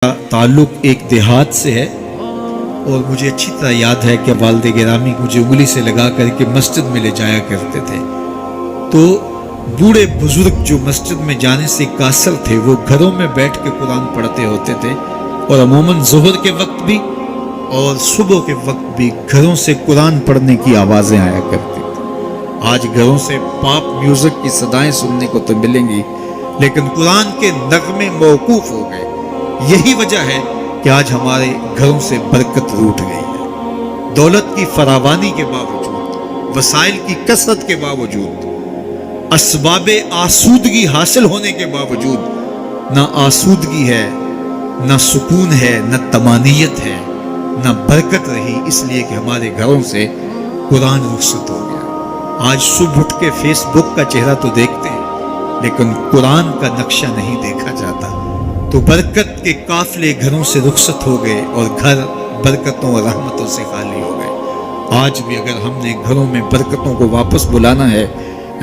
ताल्लुक एक देहात से है और मुझे अच्छी तरह याद है कि वालिद गिरामी मुझे उंगली से लगा करके मस्जिद में ले जाया करते थे। तो बूढ़े बुजुर्ग जो मस्जिद में जाने से कासल थे वो घरों में बैठ के कुरान पढ़ते होते थे और अमूमन ज़ोहर के वक्त भी और सुबह के वक्त भी घरों से कुरान पढ़ने की आवाज़ें आया करती थी। आज घरों से पॉप म्यूज़िक की सदाएं सुनने को तो मिलेंगी, लेकिन कुरान के नगमे मौकूफ़ हो गए। यही वजह है कि आज हमारे घरों से बरकत रूठ गई है। दौलत की फरावानी के बावजूद, वसाइल की कसरत के बावजूद, असबाबे आसूदगी हासिल होने के बावजूद ना आसूदगी है, ना सुकून है, ना तमानियत है, ना बरकत रही, इसलिए कि हमारे घरों से कुरान रुखसत हो गया। आज सुबह उठ के फेसबुक का चेहरा तो देखते हैं, लेकिन कुरान का नक्शा नहीं देखा जाता। तो बरकत के काफले घरों से रुखसत हो गए और घर बरकतों और रहमतों से खाली हो गए। आज भी अगर हमने घरों में बरकतों को वापस बुलाना है,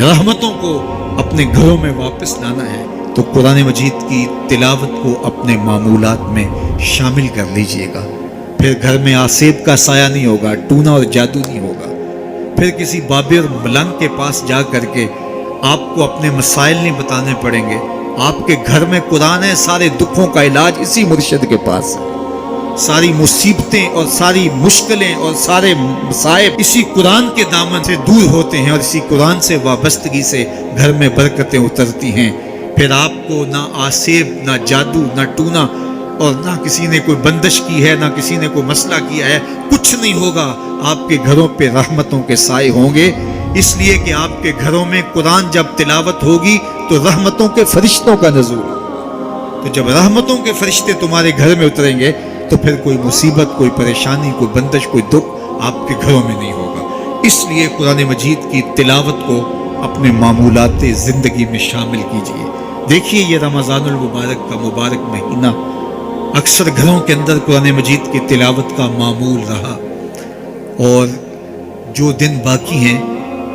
रहमतों को अपने घरों में वापस लाना है, तो कुरान मजीद की तिलावत को अपने मामूलात में शामिल कर लीजिएगा। फिर घर में आसेब का साया नहीं होगा, टूना और जादू नहीं होगा। फिर किसी बाबे और मलंग के पास जा करके आपको अपने मसाइल नहीं बताने पड़ेंगे। आपके घर में कुरान है, सारे दुखों का इलाज इसी मुर्शिद के पास है। सारी मुसीबतें और सारी मुश्किलें और सारे मसाइब इसी कुरान के दामन से दूर होते हैं और इसी कुरान से वाबस्तगी से घर में बरकतें उतरती हैं। फिर आपको ना आसेब, ना जादू, ना टूना और ना किसी ने कोई बंदिश की है, ना किसी ने कोई मसला किया है, कुछ नहीं होगा। आपके घरों पे रहमतों के साए होंगे, इसलिए कि आपके घरों में कुरान जब तिलावत होगी तो रहमतों के फरिश्तों का नज़ूल। तो जब रहमतों के फरिश्ते तुम्हारे घर में उतरेंगे तो फिर कोई मुसीबत, कोई परेशानी, कोई बंदिश, कोई दुख आपके घरों में नहीं होगा। इसलिए कुरान मजीद की तिलावत को अपने मामूलात ज़िंदगी में शामिल कीजिए। देखिए, ये रमज़ानुल मुबारक का मुबारक महीना अक्सर घरों के अंदर कुरान मजीद की तिलावत का मामूल रहा और जो दिन बाकी हैं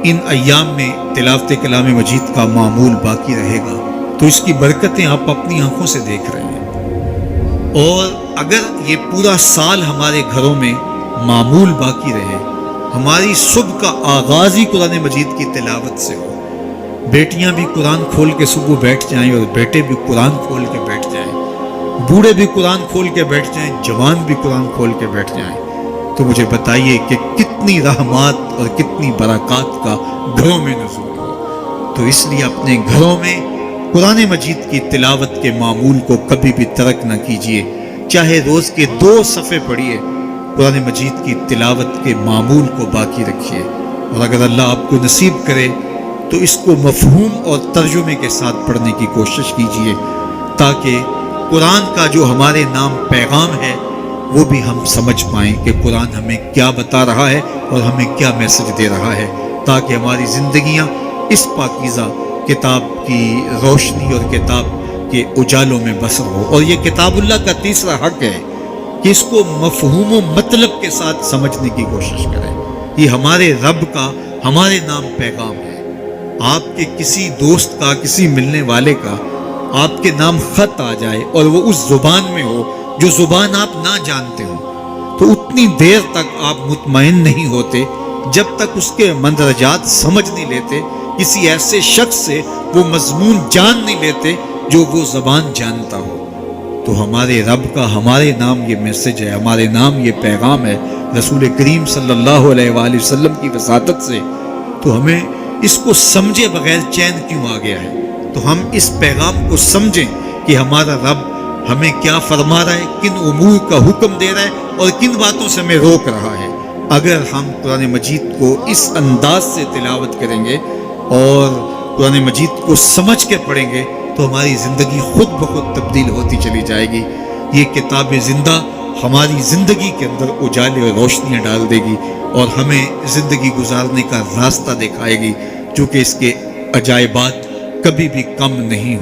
इन अय्याम में तिलावत कलाम मजीद का मामूल बाकी रहेगा। तो इसकी बरकतें आप अपनी आंखों से देख रहे हैं। और अगर ये पूरा साल हमारे घरों में मामूल बाकी रहे, हमारी सुबह का आगाज़ ही कुरान मजीद की तिलावत से हो, बेटियां भी कुरान खोल के सुबह बैठ जाएं और बेटे भी कुरान खोल के बैठ जाएं, बूढ़े भी कुरान खोल के बैठ जाएं, जवान भी कुरान खोल के बैठ जाएं, तो मुझे बताइए कि कितनी रहमत और कितनी बरक़ात का घरों में नुज़ूल हो। तो इसलिए अपने घरों में कुरान मजीद की तिलावत के मामूल को कभी भी तर्क न कीजिए। चाहे रोज़ के 2 सफ़े पढ़िए, कुरान मजीद की तिलावत के मामूल को बाकी रखिए। और अगर अल्लाह आपको नसीब करे तो इसको मफ़हूम और तर्जुमे के साथ पढ़ने की कोशिश कीजिए, ताकि कुरान का जो हमारे नाम पैगाम है वो भी हम समझ पाएँ कि कुरान हमें क्या बता रहा है और हमें क्या मैसेज दे रहा है, ताकि हमारी ज़िंदगियाँ इस पाकीज़ा किताब की रोशनी और किताब के उजालों में बसर हो। और ये किताबुल्लाह का तीसरा हक़ है कि इसको मफ़हूम व मतलब के साथ समझने की कोशिश करें। ये हमारे रब का हमारे नाम पैगाम है। आपके किसी दोस्त का, किसी मिलने वाले का आपके नाम ख़त आ जाए और वो उस ज़ुबान में हो जो ज़ुबान आप ना जानते हो, तो उतनी देर तक आप मुतमईन नहीं होते जब तक उसके मंदरजात समझ नहीं लेते, किसी ऐसे शख्स से वो मज़मून जान नहीं लेते जो वो ज़बान जानता हो। तो हमारे रब का हमारे नाम ये मैसेज है, हमारे नाम ये पैगाम है रसूल करीम सल्लल्लाहु अलैहि वसल्लम की वसातत से। तो हमें इसको समझे बगैर चैन क्यों आ गया है? तो हम इस पैगाम को समझें कि हमारा रब हमें क्या फरमा रहा है, किन उमूर का हुक्म दे रहा है और किन बातों से हमें रोक रहा है। अगर हम कुरान मजीद को इस अंदाज से तिलावत करेंगे और कुरान मजीद को समझ के पढ़ेंगे तो हमारी ज़िंदगी खुद ब खुद तब्दील होती चली जाएगी। ये किताब ज़िंदा हमारी ज़िंदगी के अंदर उजाले और रोशनियाँ डाल देगी और हमें ज़िंदगी गुजारने का रास्ता दिखाएगी, जो कि इसके अजायबात कभी भी कम नहीं